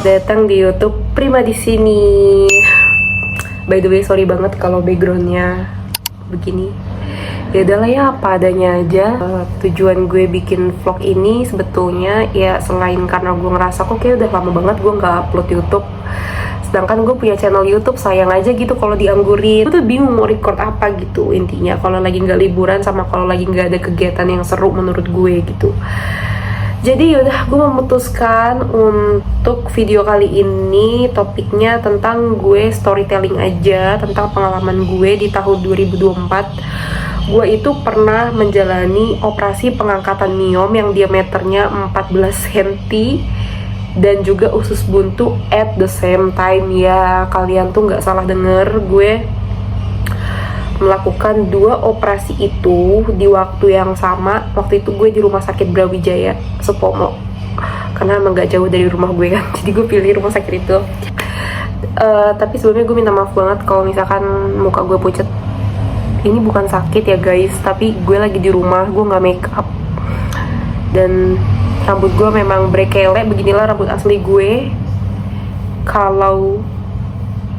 Selamat datang di YouTube Prima di sini. By the way, sorry banget kalau backgroundnya begini. Ya udahlah ya, apa adanya aja. Tujuan gue bikin vlog ini sebetulnya ya selain karena gue ngerasa kok kayak udah lama banget gue nggak upload YouTube. Sedangkan gue punya channel YouTube, sayang aja gitu kalau dianggurin. Gue tuh bingung mau record apa gitu intinya. Kalau lagi nggak liburan sama kalau lagi nggak ada kegiatan yang seru menurut gue gitu. Jadi yaudah, gue memutuskan untuk video kali ini topiknya tentang gue storytelling aja, tentang pengalaman gue di tahun 2024. Gue itu pernah menjalani operasi pengangkatan miom yang diameternya 14 cm dan juga usus buntu at the same time. Ya kalian tuh nggak salah denger, gue melakukan 2 operasi itu di waktu yang sama. Waktu itu gue di rumah sakit Brawijaya Supomo, karena emang gak jauh dari rumah gue kan, jadi gue pilih rumah sakit itu. Tapi sebelumnya gue minta maaf banget kalau misalkan muka gue pucet. Ini bukan sakit ya guys, tapi gue lagi di rumah, gue gak make up. Dan rambut gue memang brekele, beginilah rambut asli gue kalau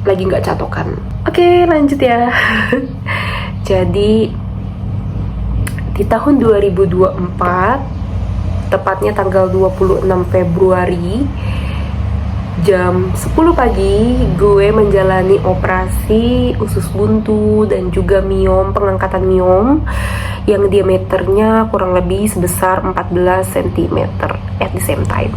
lagi gak catokan. Oke, lanjut ya. Jadi di tahun 2024, tepatnya tanggal 26 Februari jam 10 pagi, gue menjalani operasi usus buntu dan juga miom, pengangkatan miom yang diameternya kurang lebih sebesar 14 cm at the same time.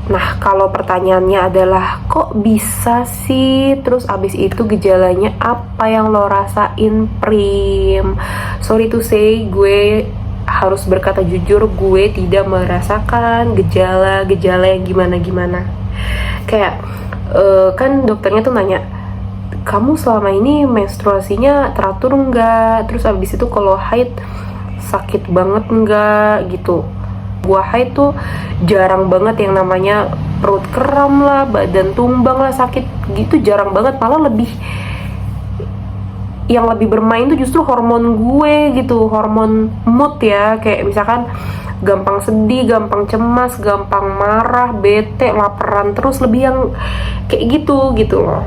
Nah, kalau pertanyaannya adalah kok bisa sih, terus abis itu gejalanya apa yang lo rasain, Prim? Sorry to say, gue harus berkata jujur, gue tidak merasakan gejala-gejala yang gimana-gimana. Kayak, kan dokternya tuh nanya, kamu selama ini menstruasinya teratur nggak? Terus abis itu kalau haid sakit banget nggak gitu? Gua haid tuh jarang banget yang namanya perut kram lah, badan tumbang lah, sakit gitu jarang banget. Malah yang lebih bermain tuh justru hormon gue gitu, hormon mood ya. Kayak misalkan gampang sedih, gampang cemas, gampang marah, bete, laparan, terus lebih yang kayak gitu loh.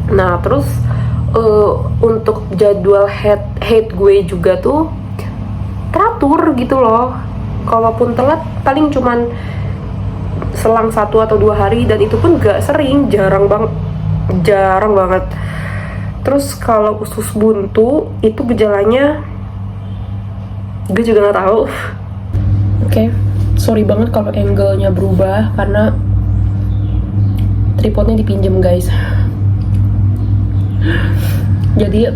Nah terus untuk jadwal haid gue juga tuh teratur gitu loh. Kalaupun telat paling cuman selang 1 atau 2 hari, dan itu pun gak sering, jarang banget. Terus kalau usus buntu itu gejalanya gue juga gak tahu. Oke, sorry banget kalau angle-nya berubah karena tripodnya dipinjem guys. Jadi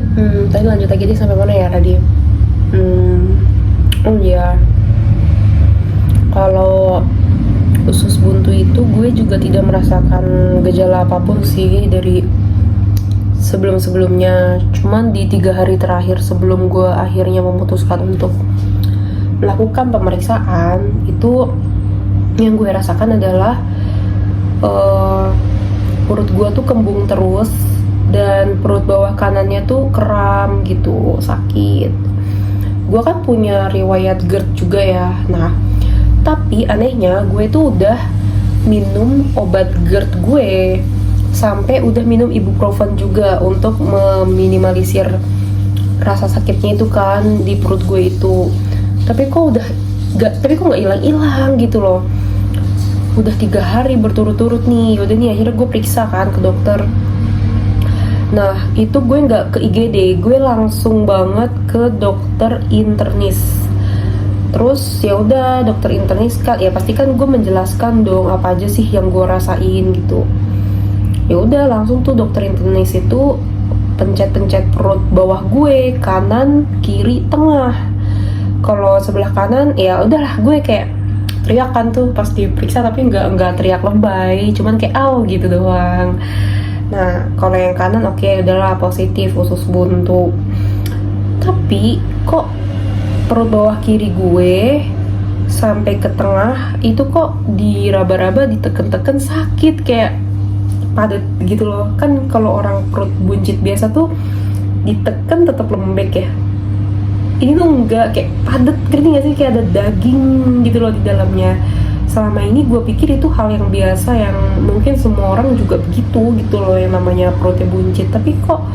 tadi lanjut lagi deh, sampai mana ya tadi? Oh iya, kalau usus buntu itu gue juga tidak merasakan gejala apapun sih dari sebelum-sebelumnya. Cuman di 3 hari terakhir sebelum gue akhirnya memutuskan untuk melakukan pemeriksaan, itu yang gue rasakan adalah perut gue tuh kembung terus, dan perut bawah kanannya tuh kram gitu, sakit. Gue kan punya riwayat GERD juga ya. Nah, tapi anehnya gue tuh udah minum obat GERD gue, sampai udah minum ibuprofen juga untuk meminimalisir rasa sakitnya itu kan di perut gue itu. Tapi kok nggak hilang gitu loh. Udah 3 hari berturut-turut nih. Udah nih akhirnya gue periksa kan ke dokter. Nah itu gue nggak ke IGD, gue langsung banget ke dokter internis. Terus ya udah, dokter internis kan ya pasti kan gue menjelaskan dong apa aja sih yang gue rasain gitu. Ya udah langsung tuh dokter internis itu pencet perut bawah gue, kanan, kiri, tengah. Kalau sebelah kanan ya udahlah, gue kayak teriak kan tuh pas diperiksa, tapi nggak teriak lebay, cuman kayak au gitu doang. Nah kalau yang kanan oke, udahlah positif usus buntu. Tapi kok perut bawah kiri gue sampai ke tengah itu kok diraba-raba, diteken-teken sakit, kayak padat gitu loh. Kan kalau orang perut buncit biasa tuh diteken tetap lembek ya, ini tuh enggak, kayak padat, ngerti gak sih, kayak ada daging gitu loh di dalamnya. selama ini gue pikir itu hal yang biasa, yang mungkin semua orang juga begitu gitu loh, yang namanya perutnya buncit. Tapi kok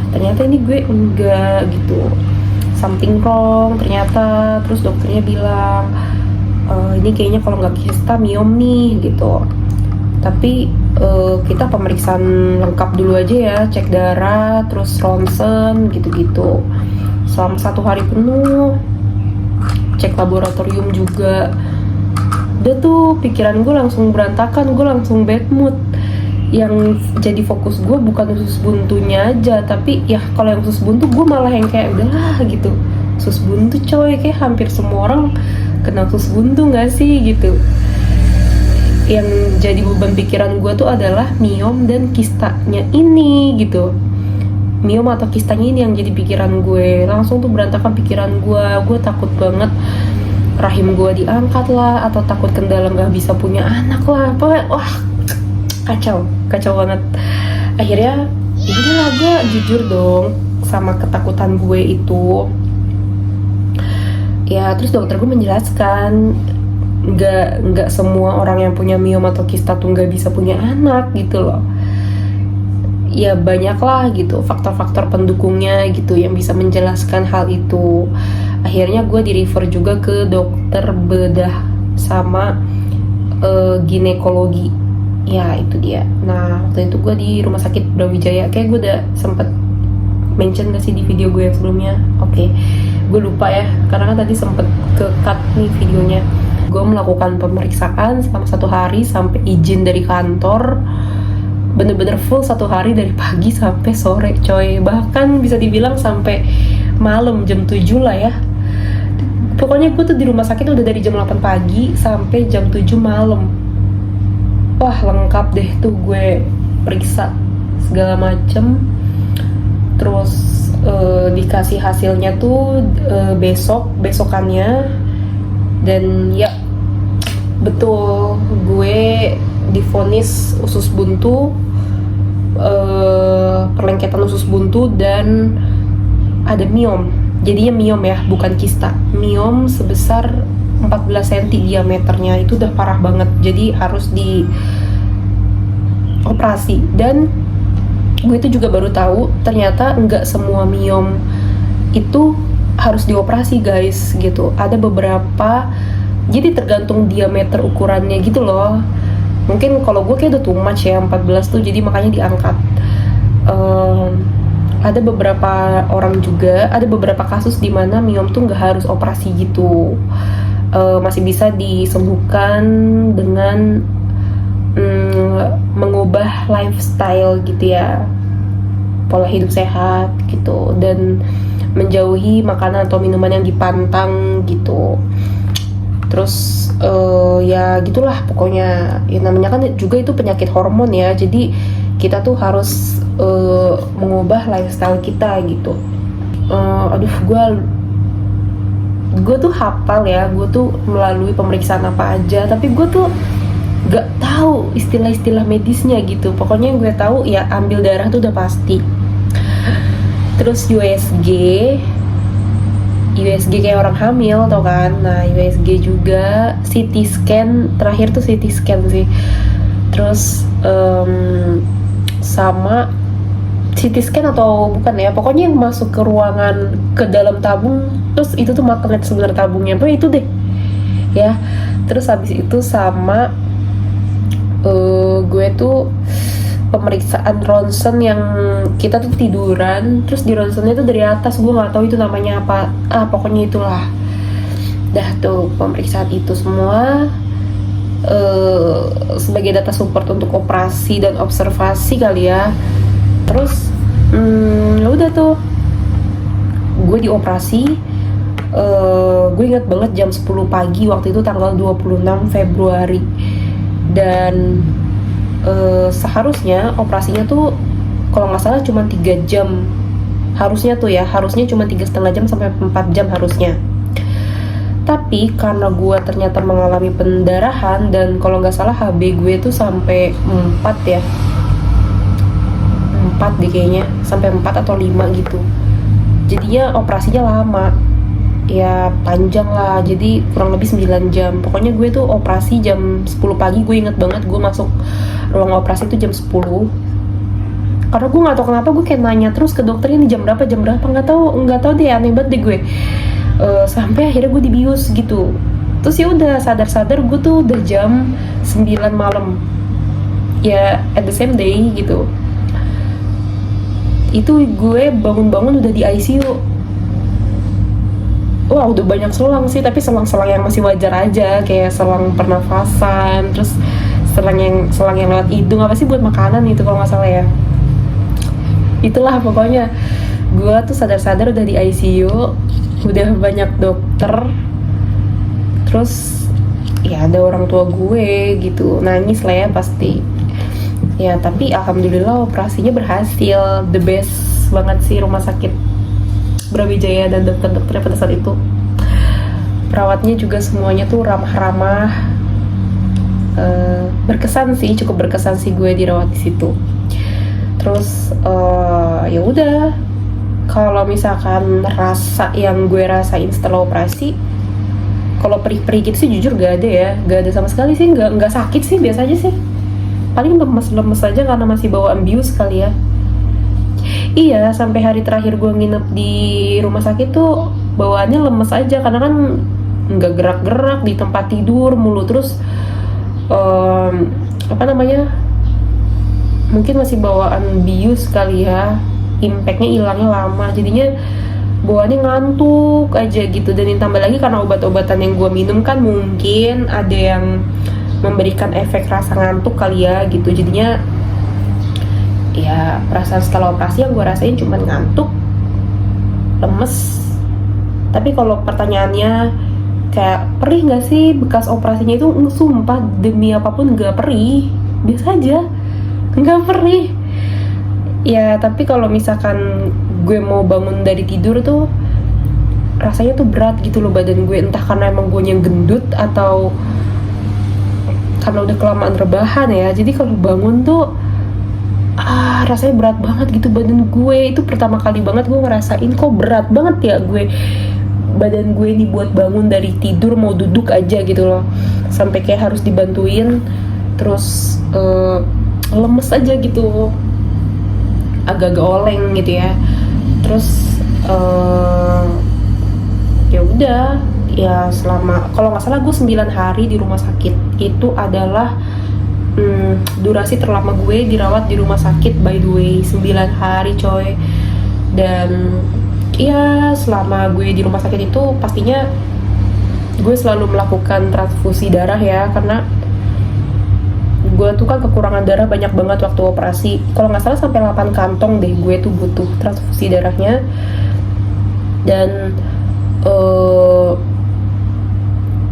ternyata ini gue enggak gitu, something wrong ternyata. Terus dokternya bilang ini kayaknya kalau nggak kista miom nih gitu. Tapi kita pemeriksaan lengkap dulu aja ya, cek darah, terus ronsen gitu-gitu selama 1 hari penuh, cek laboratorium juga. Udah tuh pikiran gue langsung berantakan, gue langsung bad mood. Yang jadi fokus gue bukan usus buntunya aja, tapi ya kalau yang usus buntu gue malah yang kayak udahlah gitu. Usus buntu coy, kayak hampir semua orang kena usus buntu gak sih gitu. Yang jadi beban pikiran gue tuh adalah miom dan kistanya ini gitu. Miom atau kistanya ini yang jadi pikiran gue. Langsung tuh berantakan pikiran gue takut banget rahim gue diangkat lah, atau takut kendala nggak bisa punya anak lah. Pokoknya wah kacau banget. Akhirnya ya udahlah, gue jujur dong sama ketakutan gue itu. Ya terus dokter gue menjelaskan nggak semua orang yang punya miom atau kista tuh nggak bisa punya anak gitu loh. Ya banyak lah gitu faktor-faktor pendukungnya gitu yang bisa menjelaskan hal itu. Akhirnya gue di-refer juga ke dokter bedah sama ginekologi. Ya itu dia. Nah waktu itu gue di rumah sakit Brawijaya. Kayak gue udah sempet mention gak sih di video gue yang sebelumnya? Oke, gue lupa ya, karena kan tadi sempet ke-cut nih videonya. Gue melakukan pemeriksaan selama 1 hari sampai izin dari kantor. Bener-bener full 1 hari dari pagi sampai sore coy. Bahkan bisa dibilang sampai malam jam 7 lah ya. Pokoknya gue tuh di rumah sakit udah dari jam 8 pagi sampai jam 7 malam. Wah lengkap deh tuh, gue periksa segala macem. Terus dikasih hasilnya tuh besokannya. Dan ya betul, gue divonis usus buntu, perlengketan usus buntu, dan ada miom. Jadinya miom ya, bukan kista. Miom sebesar 14 cm diameternya, itu udah parah banget. Jadi harus dioperasi. Dan gue itu juga baru tahu ternyata nggak semua miom itu harus dioperasi guys gitu. Ada beberapa, jadi tergantung diameter ukurannya gitu loh. Mungkin kalau gue kayak udah too much ya 14 tuh, jadi makanya diangkat. Ada beberapa orang juga, ada beberapa kasus di mana miom tuh nggak harus operasi gitu. Masih bisa disembuhkan dengan mengubah lifestyle gitu ya, pola hidup sehat gitu, dan menjauhi makanan atau minuman yang dipantang gitu. Terus ya gitulah pokoknya. Ya namanya kan juga itu penyakit hormon ya, jadi kita tuh harus mengubah lifestyle kita gitu. Aduh gue tuh hafal ya, gue tuh melalui pemeriksaan apa aja, tapi gue tuh gak tahu istilah-istilah medisnya gitu. Pokoknya yang gue tahu ya ambil darah tuh udah pasti. Terus USG kayak orang hamil tau kan. Nah USG juga, CT scan, terakhir tuh CT scan sih. Terus sama CT scan atau bukan ya, pokoknya yang masuk ke ruangan, ke dalam tabung, terus itu tuh magnet sebenarnya tabungnya, pokoknya itu deh ya. Terus habis itu sama gue tuh pemeriksaan ronsen yang kita tuh tiduran, terus di ronsennya tuh dari atas, gue nggak tahu itu namanya apa, pokoknya itulah. Dah tuh pemeriksaan itu semua sebagai data support untuk operasi dan observasi kali ya. Terus udah tuh gue dioperasi. Gue ingat banget jam 10 pagi waktu itu, tanggal 26 Februari. Dan seharusnya operasinya tuh kalau nggak salah cuma 3 jam. Harusnya tuh ya, harusnya cuma 3,5 jam sampai 4 jam harusnya. Tapi karena gue ternyata mengalami pendarahan, dan kalau nggak salah HB gue tuh sampai 4 ya, 4 deh kayaknya, sampai 4 atau 5 gitu. Jadinya operasinya lama. ya panjang lah, jadi kurang lebih 9 jam. Pokoknya gue tuh operasi jam 10 pagi, gue inget banget gue masuk ruang operasi itu jam 10. Karena gue nggak tahu kenapa gue kayak nanya terus ke dokternya, nih jam berapa nggak tahu deh, aneh banget deh gue. Sampai akhirnya gue dibius gitu. Terus ya udah sadar gue tuh udah jam 9 malam, ya at the same day gitu. Itu gue bangun udah di ICU. Wah, udah banyak selang sih, tapi selang-selang yang masih wajar aja, kayak selang pernafasan, terus selang yang lewat hidung, apa sih buat makanan itu kalau nggak salah ya. Itulah pokoknya gue tuh sadar udah di ICU, udah banyak dokter, terus ya ada orang tua gue gitu, nangis lah ya pasti ya. Tapi alhamdulillah operasinya berhasil, the best banget sih rumah sakit Brawijaya dan dokter-dokternya pada saat itu. Perawatnya juga semuanya tuh ramah-ramah, berkesan sih, cukup berkesan sih gue dirawat di situ. Terus ya udah, kalau misalkan rasa yang gue rasain setelah operasi, kalau perih-perih gitu sih jujur gak ada ya, gak ada sama sekali sih, nggak sakit sih, biasa aja sih. Paling lemes-lemes aja karena masih bawaan bius kali ya. Iya, sampai hari terakhir gue nginep di rumah sakit tuh bawaannya lemes aja, karena kan nggak gerak-gerak di tempat tidur mulu. Terus mungkin masih bawaan bius kali ya, impactnya hilangnya lama, jadinya bawaannya ngantuk aja gitu. Dan ditambah lagi karena obat-obatan yang gue minum kan mungkin ada yang memberikan efek rasa ngantuk kali ya gitu. Jadinya ya perasaan setelah operasi yang gue rasain cuma ngantuk, lemes. Tapi kalau pertanyaannya kayak perih nggak sih bekas operasinya, itu sumpah demi apapun nggak perih, biasa aja, nggak perih ya. Tapi kalau misalkan gue mau bangun dari tidur tuh rasanya tuh berat gitu loh badan gue, entah karena emang gue yang gendut atau karena udah kelamaan rebahan ya. Jadi kalau bangun tuh rasanya berat banget gitu badan gue. Itu pertama kali banget gue ngerasain kok berat banget ya badan gue nih buat bangun dari tidur, mau duduk aja gitu loh, sampai kayak harus dibantuin. Terus lemes aja gitu, agak-agak oleng gitu ya. Terus ya udah ya, selama kalau nggak salah gue 9 hari di rumah sakit. Itu adalah durasi terlama gue dirawat di rumah sakit, by the way, 9 hari coy. Dan ya selama gue di rumah sakit itu pastinya gue selalu melakukan transfusi darah ya, karena gue tuh kan kekurangan darah banyak banget waktu operasi. Kalau nggak salah sampai 8 kantong deh gue tuh butuh transfusi darahnya. Dan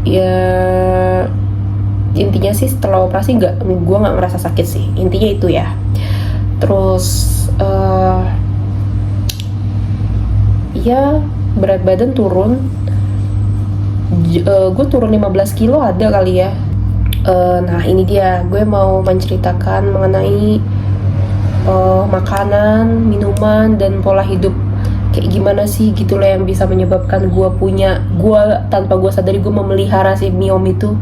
ya intinya sih setelah operasi gue nggak merasa sakit sih, intinya itu ya. Terus ya berat badan turun, gue turun 15 kilo ada kali ya. Nah ini dia, gue mau menceritakan mengenai makanan, minuman, dan pola hidup kayak gimana sih gitu loh yang bisa menyebabkan gue tanpa gue sadari gue memelihara si miom itu.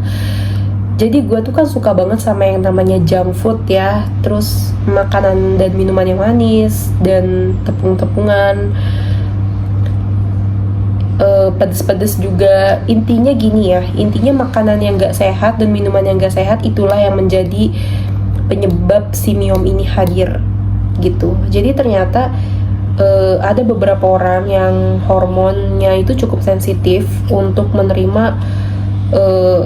Jadi gue tuh kan suka banget sama yang namanya junk food ya, terus makanan dan minuman yang manis dan tepung-tepungan, pedes-pedes juga. Intinya gini ya, intinya makanan yang gak sehat dan minuman yang gak sehat itulah yang menjadi penyebab si miom ini hadir gitu. Jadi ternyata ada beberapa orang yang hormonnya itu cukup sensitif untuk menerima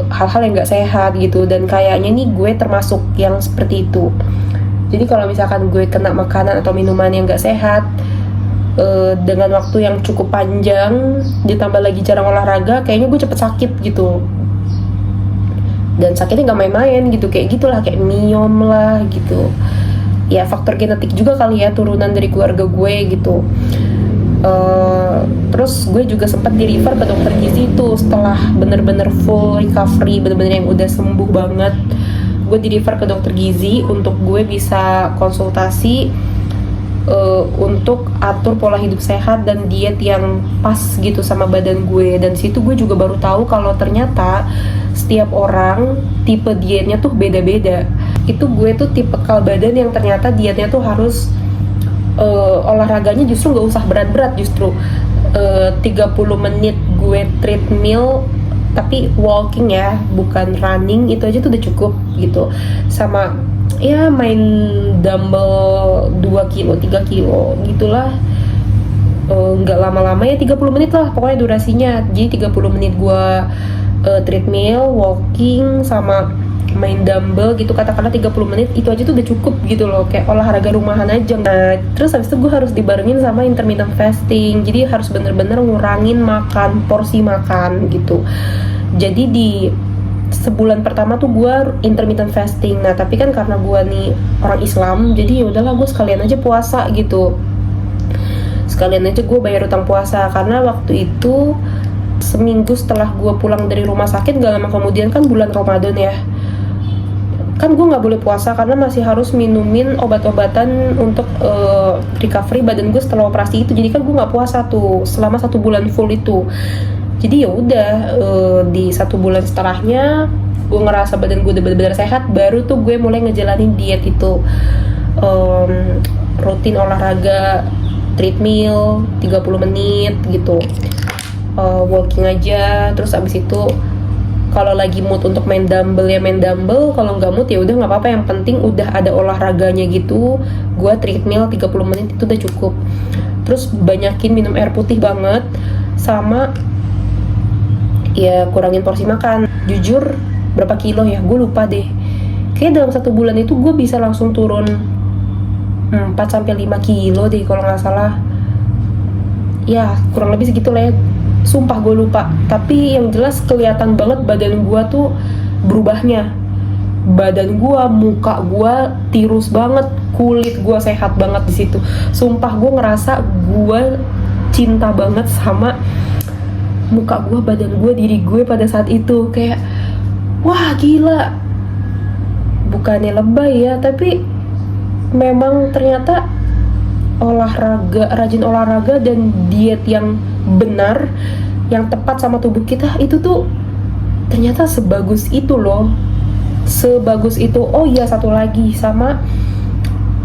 hal-hal yang gak sehat gitu. Dan kayaknya nih gue termasuk yang seperti itu. Jadi kalau misalkan gue kena makanan atau minuman yang gak sehat dengan waktu yang cukup panjang, ditambah lagi jarang olahraga, kayaknya gue cepet sakit gitu. Dan sakitnya gak main-main gitu, kayak gitulah, kayak miom lah gitu. Ya faktor genetik juga kali ya, turunan dari keluarga gue gitu. Terus gue juga sempat di refer ke dokter gizi tuh setelah bener-bener full recovery, bener-bener yang udah sembuh banget. Gue di refer ke dokter gizi untuk gue bisa konsultasi untuk atur pola hidup sehat dan diet yang pas gitu sama badan gue. Dan situ gue juga baru tahu kalau ternyata setiap orang tipe dietnya tuh beda-beda. Itu gue tuh tipikal badan yang ternyata dietnya tuh harus olahraganya justru nggak usah berat-berat, justru 30 menit gue treadmill tapi walking ya, bukan running, itu aja tuh udah cukup gitu. Sama ya main dumbbell 2 kilo 3 kilo gitulah, nggak lama-lama ya, 30 menit lah pokoknya durasinya. Jadi 30 menit gua treadmill, walking, sama main dumbbell gitu, katakanlah 30 menit, itu aja tuh udah cukup gitu loh, kayak olahraga rumahan aja. Nah, terus habis itu gue harus dibarengin sama intermittent fasting, jadi harus bener-bener ngurangin makan, porsi makan gitu. Jadi di sebulan pertama tuh gue intermittent fasting. Nah, tapi kan karena gue nih orang Islam, jadi ya udahlah gue sekalian aja puasa gitu. Sekalian aja gue bayar utang puasa, karena waktu itu seminggu setelah gue pulang dari rumah sakit, gak lama kemudian kan bulan Ramadan ya. Kan gue nggak boleh puasa karena masih harus minumin obat-obatan untuk recovery badan gue setelah operasi itu. Jadi kan gue nggak puasa tuh selama 1 bulan full itu. Jadi ya udah, di 1 bulan setelahnya gue ngerasa badan gue udah benar-benar sehat, baru tuh gue mulai ngejalanin diet itu. Rutin olahraga treadmill 30 menit gitu, walking aja. Terus abis itu kalau lagi mood untuk main dumbbell ya main dumbbell, kalau nggak mood ya udah nggak apa-apa, yang penting udah ada olahraganya gitu. Gua treadmill 30 menit itu udah cukup. Terus banyakin minum air putih banget, sama ya kurangin porsi makan. Jujur berapa kilo ya, gue lupa deh. Kayak dalam 1 bulan itu gue bisa langsung turun 4-5 kilo deh kalau nggak salah. Ya kurang lebih segitu lah ya. Sumpah gue lupa, tapi yang jelas kelihatan banget badan gue tuh berubahnya. Badan gue, muka gue tirus banget, kulit gue sehat banget di situ. Sumpah gue ngerasa gue cinta banget sama muka gue, badan gue, diri gue pada saat itu. Kayak wah gila, bukannya lebay ya, tapi memang ternyata rajin olahraga dan diet yang benar, yang tepat sama tubuh kita, itu tuh ternyata sebagus itu loh, sebagus itu. Oh iya, satu lagi, sama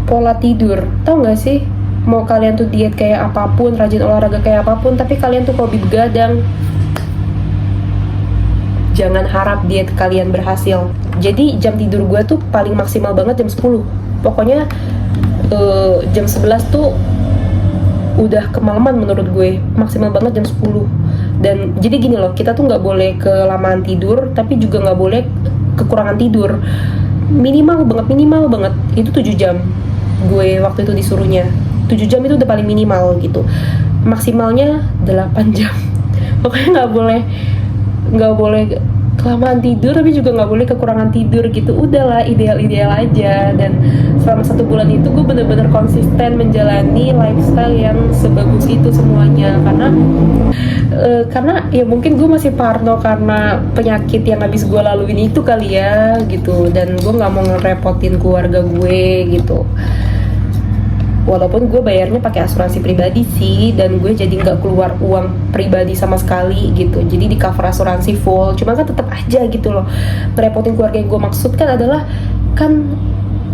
pola tidur. Tau gak sih, mau kalian tuh diet kayak apapun, rajin olahraga kayak apapun, tapi kalian tuh hobi begadang, jangan harap diet kalian berhasil. Jadi jam tidur gue tuh paling maksimal banget jam 10. Pokoknya jam 11 tuh udah kemalaman menurut gue, maksimal banget jam 10. Dan jadi gini loh, kita tuh nggak boleh kelamaan tidur, tapi juga nggak boleh kekurangan tidur. Minimal banget itu 7 jam. Gue waktu itu disuruhnya 7 jam itu udah paling minimal gitu. Maksimalnya 8 jam. Pokoknya nggak boleh kelamaan tidur, tapi juga nggak boleh kekurangan tidur gitu. Udahlah, ideal aja. Dan selama 1 bulan itu gue bener-bener konsisten menjalani lifestyle yang sebagus itu semuanya. Karena ya mungkin gue masih parno karena penyakit yang habis gue laluin itu kali ya gitu. Dan gue nggak mau ngerepotin keluarga gue gitu. Walaupun gue bayarnya pakai asuransi pribadi sih, dan gue jadi nggak keluar uang pribadi sama sekali gitu, jadi di cover asuransi full. Cuma kan tetap aja gitu loh, ngerepotin keluarga yang gue maksud kan adalah, kan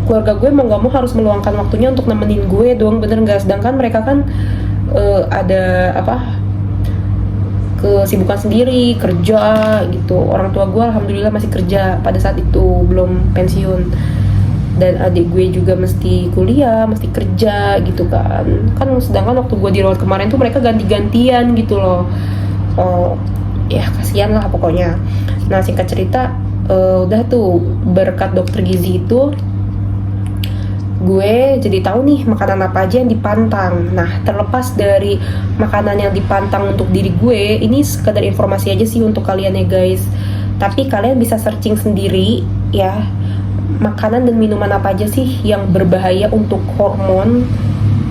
keluarga gue mau nggak mau harus meluangkan waktunya untuk nemenin gue dong, bener nggak? Sedangkan mereka kan ada kesibukan sendiri, kerja gitu. Orang tua gue alhamdulillah masih kerja pada saat itu, belum pensiun. Dan adik gue juga mesti kuliah, mesti kerja gitu kan. Sedangkan waktu gue dirawat kemarin tuh mereka ganti-gantian gitu loh. Ya kasihan lah pokoknya. Nah singkat cerita, udah tuh berkat dokter gizi itu, gue jadi tahu nih makanan apa aja yang dipantang. Nah terlepas dari makanan yang dipantang untuk diri gue, ini sekedar informasi aja sih untuk kalian ya guys. Tapi kalian bisa searching sendiri ya, makanan dan minuman apa aja sih yang berbahaya untuk hormon,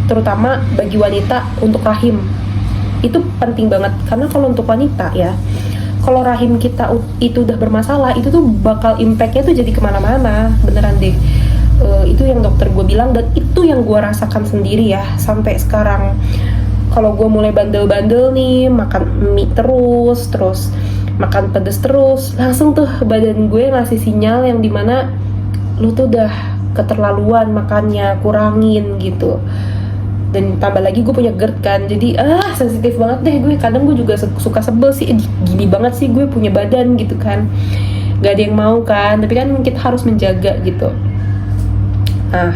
terutama bagi wanita untuk rahim. Itu penting banget, karena kalau untuk wanita ya, kalau rahim kita itu udah bermasalah, itu tuh bakal impactnya tuh jadi kemana-mana, beneran deh. Itu yang dokter gue bilang, dan itu yang gue rasakan sendiri ya sampai sekarang. Kalau gue mulai bandel-bandel nih, makan mie terus makan pedes terus, langsung tuh badan gue ngasih sinyal yang dimana lu tuh udah keterlaluan makannya, kurangin gitu. Dan tambah lagi gue punya GERD kan, jadi sensitif banget deh gue. Kadang gue juga suka sebel sih, gini banget sih gue punya badan gitu kan, gak ada yang mau kan, tapi kan kita harus menjaga gitu. Nah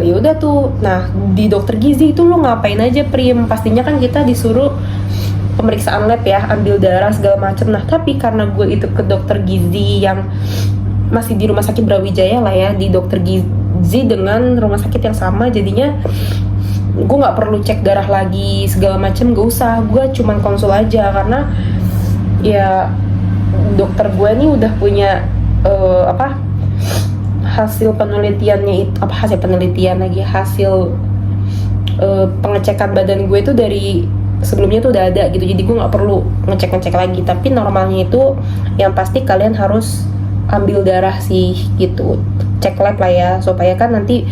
ya udah tuh. Nah di dokter gizi itu lo ngapain aja Prim? Pastinya kan kita disuruh pemeriksaan lab ya, ambil darah segala macem. Nah tapi karena gue itu ke dokter gizi yang masih di rumah sakit Brawijaya lah ya, di dokter gizi dengan rumah sakit yang sama, jadinya gue nggak perlu cek darah lagi segala macem, gak usah. Gue cuman konsul aja karena ya dokter gue nih udah punya hasil penelitiannya itu, hasil pengecekan badan gue itu dari sebelumnya tuh udah ada gitu, jadi gue nggak perlu ngecek lagi. Tapi normalnya itu yang pasti kalian harus ambil darah sih gitu, cek lab lah ya, supaya kan nanti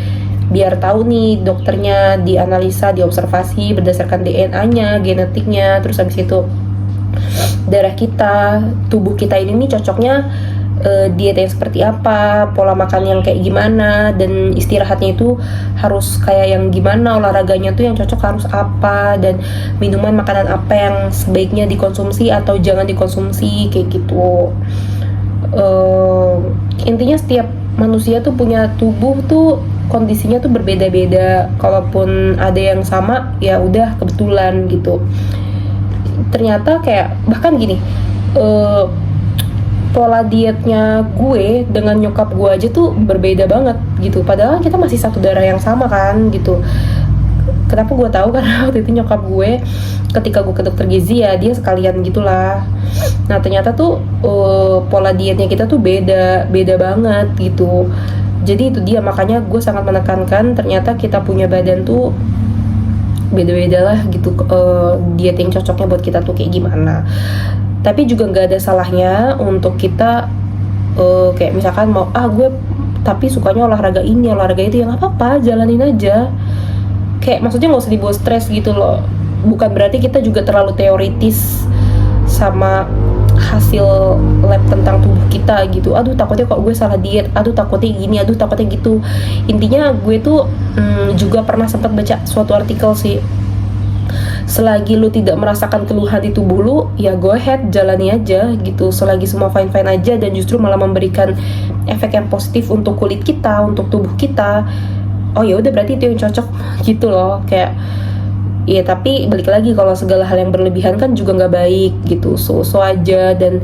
biar tahu nih dokternya dianalisa, diobservasi berdasarkan DNA-nya, genetiknya, terus habis itu darah kita, tubuh kita ini nih cocoknya diet yang seperti apa, pola makan yang kayak gimana, dan istirahatnya itu harus kayak yang gimana, olahraganya tuh yang cocok harus apa, dan minuman makanan apa yang sebaiknya dikonsumsi atau jangan dikonsumsi kayak gitu. Intinya setiap manusia tuh punya tubuh tuh kondisinya tuh berbeda-beda. Kalaupun ada yang sama ya udah kebetulan gitu. Ternyata kayak bahkan gini, pola dietnya gue dengan nyokap gue aja tuh berbeda banget gitu, padahal kita masih satu darah yang sama kan gitu. Kenapa gue tahu? Karena waktu itu nyokap gue ketika gue ke dokter gizi ya dia sekalian gitulah. Nah ternyata tuh pola dietnya kita tuh beda banget gitu. Jadi itu dia, makanya gue sangat menekankan ternyata kita punya badan tuh beda-beda lah gitu, diet yang cocoknya buat kita tuh kayak gimana. Tapi juga nggak ada salahnya untuk kita kayak misalkan mau gue tapi sukanya olahraga ini, olahraga itu, ya nggak apa-apa, jalanin aja. Kayak maksudnya nggak usah dibawa stres gitu loh. Bukan berarti kita juga terlalu teoritis sama hasil lab tentang tubuh kita gitu. Aduh takutnya kok gue salah diet, aduh takutnya gini, aduh takutnya gitu. Intinya gue tuh juga pernah sempat baca suatu artikel sih, selagi lu tidak merasakan keluhan di tubuh lu, ya go ahead, jalani aja gitu. Selagi semua fine-fine aja dan justru malah memberikan efek yang positif untuk kulit kita, untuk tubuh kita, oh ya udah berarti itu yang cocok gitu loh. Kayak ya tapi balik lagi, kalau segala hal yang berlebihan kan juga nggak baik gitu. So aja, dan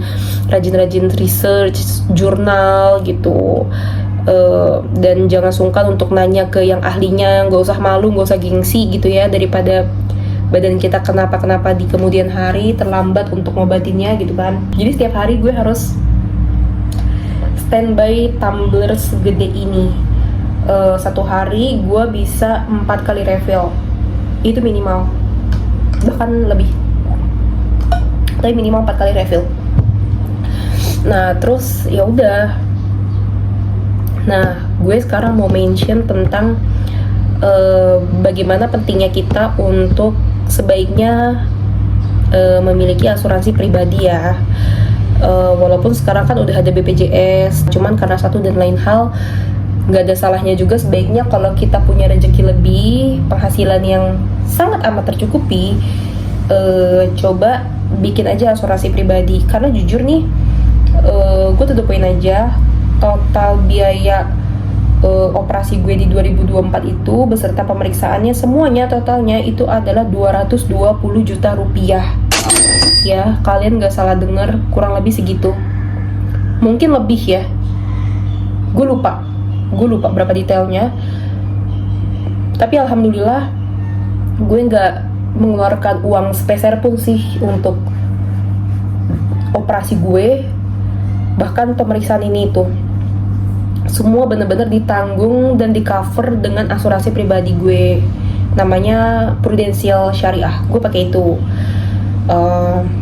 rajin-rajin research, jurnal gitu. Dan jangan sungkan untuk nanya ke yang ahlinya, nggak usah malu, nggak usah gengsi gitu ya, daripada badan kita kenapa di kemudian hari terlambat untuk ngobatinnya gitu kan. Jadi setiap hari gue harus standby tumbler segede ini. Satu hari gue bisa 4 kali refill, itu minimal, bahkan lebih, tapi minimal 4 kali refill. Nah terus ya udah. Nah gue sekarang mau mention tentang bagaimana pentingnya kita untuk sebaiknya memiliki asuransi pribadi ya. Walaupun sekarang kan udah ada BPJS, cuman karena satu dan lain hal nggak ada salahnya juga sebaiknya kalau kita punya rezeki lebih, penghasilan yang sangat amat tercukupi, coba bikin aja asuransi pribadi. Karena jujur nih, gue tutup poin aja, total biaya operasi gue di 2024 itu beserta pemeriksaannya semuanya totalnya itu adalah 220 juta rupiah. Ya kalian gak salah dengar, kurang lebih segitu, mungkin lebih ya, gue lupa berapa detailnya. Tapi alhamdulillah gue gak mengeluarkan uang sepeser pun sih untuk operasi gue. Bahkan pemeriksaan ini tuh semua benar-benar ditanggung dan di cover dengan asuransi pribadi gue, namanya Prudential Syariah. Gue pakai itu.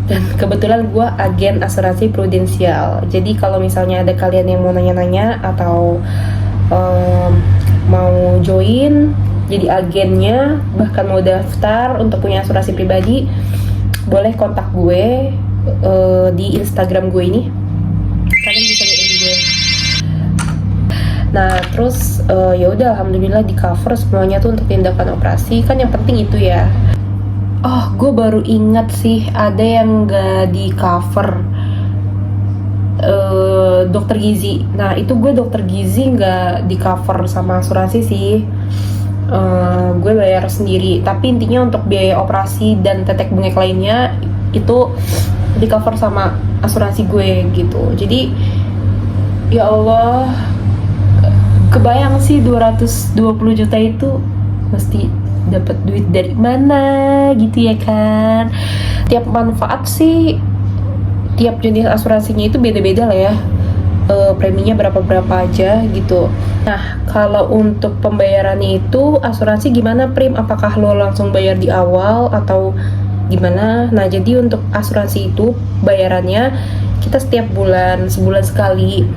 Dan kebetulan gue agen asuransi Prudential. Jadi kalau misalnya ada kalian yang mau nanya-nanya atau mau join jadi agennya, bahkan mau daftar untuk punya asuransi pribadi, boleh kontak gue di Instagram gue ini. Kalian bisa DM gue. Nah terus ya udah, alhamdulillah di cover semuanya tuh untuk tindakan operasi, kan yang penting itu ya. Oh, gue baru ingat sih ada yang gak di cover, dokter gizi. Nah itu gue dokter gizi nggak di cover sama asuransi sih. Gue bayar sendiri, tapi intinya untuk biaya operasi dan tetek bengek lainnya itu di cover sama asuransi gue gitu. Jadi ya Allah, kebayang sih 220 juta itu mesti dapat duit dari mana gitu ya kan. Tiap manfaat sih, tiap jenis asuransinya itu beda-beda lah ya, preminya berapa aja gitu. Nah kalau untuk pembayarannya itu asuransi gimana Prim? Apakah lo langsung bayar di awal atau gimana? Nah jadi untuk asuransi itu bayarannya kita setiap bulan, sebulan sekali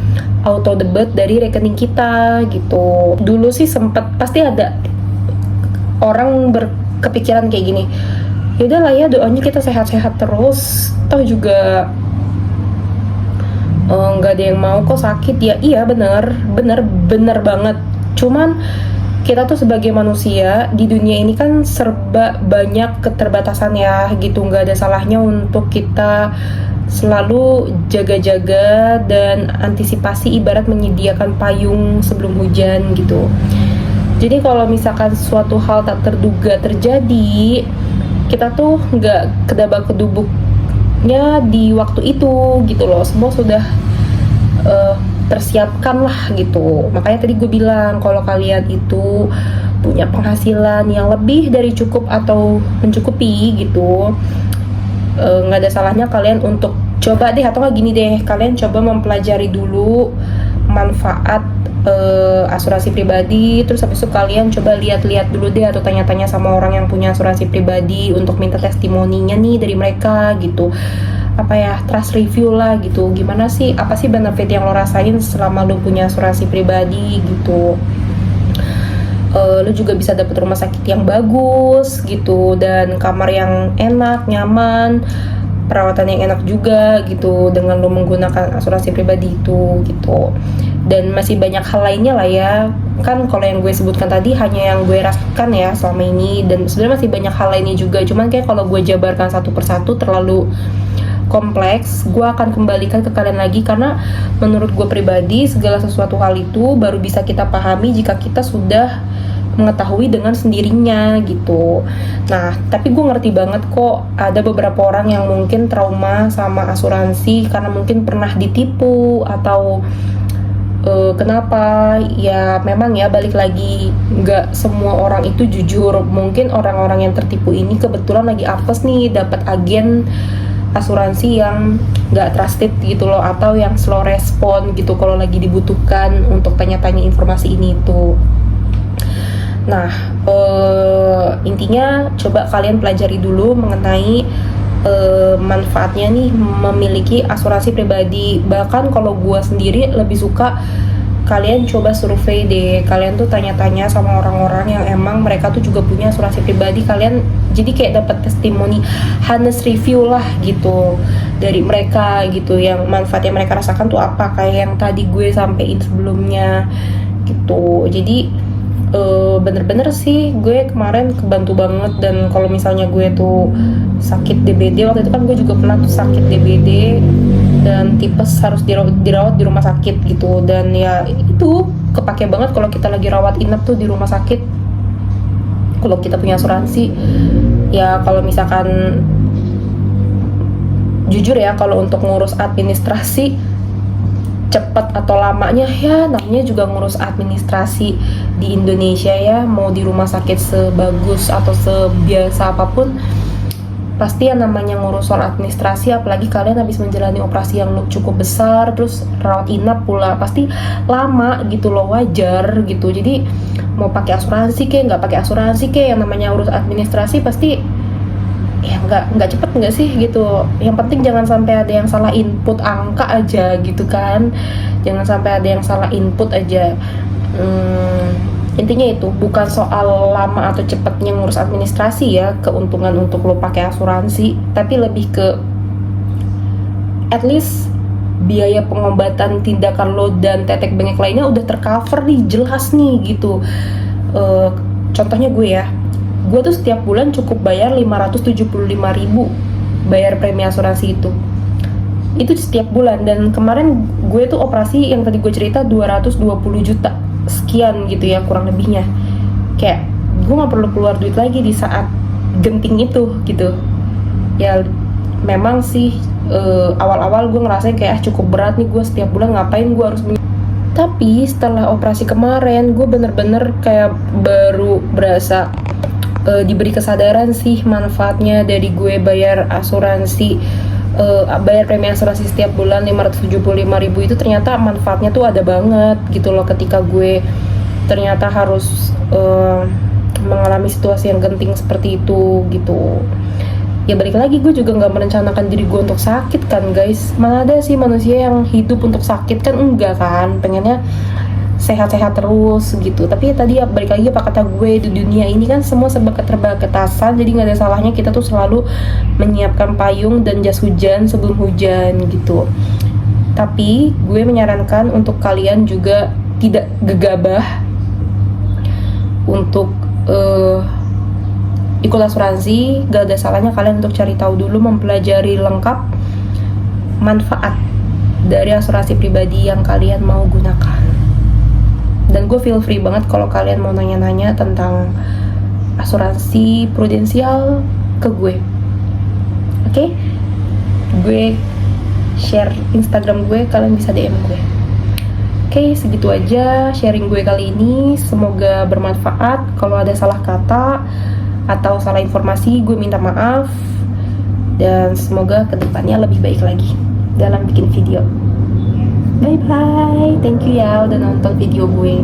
auto debit dari rekening kita gitu. Dulu sih sempet, pasti ada orang berkepikiran kayak gini, yaudah lah ya doanya kita sehat-sehat terus, toh juga nggak ada yang mau kok sakit ya. Iya bener banget. Cuman kita tuh sebagai manusia di dunia ini kan serba banyak keterbatasan ya gitu. Nggak ada salahnya untuk kita selalu jaga-jaga dan antisipasi, ibarat menyediakan payung sebelum hujan gitu. Jadi kalau misalkan suatu hal tak terduga terjadi, kita tuh nggak kedabak-kedubuknya di waktu itu gitu loh. Semua sudah tersiapkan lah gitu. Makanya tadi gue bilang kalau kalian itu punya penghasilan yang lebih dari cukup atau mencukupi gitu, nggak ada salahnya kalian untuk coba deh, atau nggak gini deh, kalian coba mempelajari dulu manfaat asuransi pribadi. Terus habis itu kalian coba lihat-lihat dulu deh, atau tanya-tanya sama orang yang punya asuransi pribadi untuk minta testimoninya nih dari mereka gitu. Apa ya, trust review lah gitu. Gimana sih, apa sih benefit yang lo rasain selama lo punya asuransi pribadi gitu. Lo juga bisa dapet rumah sakit yang bagus gitu, dan kamar yang enak, nyaman, perawatan yang enak juga gitu dengan lo menggunakan asuransi pribadi itu gitu. Dan masih banyak hal lainnya lah ya. Kan kalau yang gue sebutkan tadi hanya yang gue rasakan ya selama ini, dan sebenarnya masih banyak hal lainnya juga. Cuman kayak kalau gue jabarkan satu persatu terlalu kompleks, gue akan kembalikan ke kalian lagi, karena menurut gue pribadi segala sesuatu hal itu baru bisa kita pahami jika kita sudah mengetahui dengan sendirinya gitu. Nah tapi gue ngerti banget kok ada beberapa orang yang mungkin trauma sama asuransi karena mungkin pernah ditipu atau kenapa ya. Memang ya, balik lagi, nggak semua orang itu jujur. Mungkin orang-orang yang tertipu ini kebetulan lagi apes nih dapat agen asuransi yang nggak trusted gitu loh, atau yang slow respon gitu kalau lagi dibutuhkan untuk tanya-tanya informasi ini itu. Nah intinya coba kalian pelajari dulu mengenai manfaatnya nih memiliki asuransi pribadi. Bahkan kalau gue sendiri lebih suka kalian coba survei deh, kalian tuh tanya-tanya sama orang-orang yang emang mereka tuh juga punya asuransi pribadi. Kalian jadi kayak dapat testimoni, honest review lah gitu dari mereka gitu, yang manfaat yang mereka rasakan tuh apa, kayak yang tadi gue sampein sebelumnya gitu. Jadi bener-bener sih gue kemarin kebantu banget. Dan kalau misalnya gue tuh sakit DBD, waktu itu kan gue juga pernah tuh sakit DBD dan tipes, harus dirawat di rumah sakit gitu. Dan ya itu kepake banget kalau kita lagi rawat inap tuh di rumah sakit, kalau kita punya asuransi. Ya kalau misalkan jujur ya, kalau untuk ngurus administrasi cepat atau lamanya ya, namanya juga ngurus administrasi di Indonesia ya, mau di rumah sakit sebagus atau sebiasa apapun, pasti yang namanya ngurus soal administrasi, apalagi kalian habis menjalani operasi yang cukup besar, terus rawat inap pula, pasti lama gitu loh, wajar gitu. Jadi mau pakai asuransi kayak nggak pakai asuransi kayak, yang namanya urus administrasi pasti ya nggak cepet nggak sih gitu. Yang penting jangan sampai ada yang salah input angka aja gitu kan, jangan sampai ada yang salah input aja. Intinya itu bukan soal lama atau cepatnya ngurus administrasi ya, keuntungan untuk lo pakai asuransi, tapi lebih ke at least biaya pengobatan, tindakan lo, dan tetek bengek lainnya udah tercover nih, jelas nih gitu. Contohnya gue tuh setiap bulan cukup bayar 575.000 bayar premi asuransi itu setiap bulan. Dan kemarin gue tuh operasi yang tadi gue cerita 220 juta sekian gitu ya, kurang lebihnya. Kayak gue gak perlu keluar duit lagi di saat genting itu gitu ya. Memang sih awal-awal gue ngerasain kayak cukup berat nih, gue setiap bulan ngapain gue harus tapi setelah operasi kemarin gue bener-bener kayak baru berasa diberi kesadaran sih manfaatnya dari gue bayar asuransi, bayar premi asuransi setiap bulan 575.000 itu. Ternyata manfaatnya tuh ada banget gitu loh, ketika gue ternyata harus mengalami situasi yang genting seperti itu gitu. Ya balik lagi, gue juga gak merencanakan diri gue untuk sakit kan guys. Mana ada sih manusia yang hidup untuk sakit, kan enggak kan, pengennya sehat-sehat terus gitu. Tapi tadi ya balik lagi apa kata gue, di dunia ini kan semua serba keterbatasan, jadi gak ada salahnya kita tuh selalu menyiapkan payung dan jas hujan sebelum hujan gitu. Tapi gue menyarankan untuk kalian juga tidak gegabah untuk ikut asuransi. Gak ada salahnya kalian untuk cari tahu dulu, mempelajari lengkap manfaat dari asuransi pribadi yang kalian mau gunakan. Dan gue feel free banget kalau kalian mau nanya-nanya tentang asuransi prudensial ke gue. Oke? Gue share Instagram gue, kalian bisa DM gue. Oke, segitu aja sharing gue kali ini. Semoga bermanfaat. Kalau ada salah kata atau salah informasi, gue minta maaf. Dan semoga kedepannya lebih baik lagi dalam bikin video. Bye bye, thank you ya udah nonton video gue.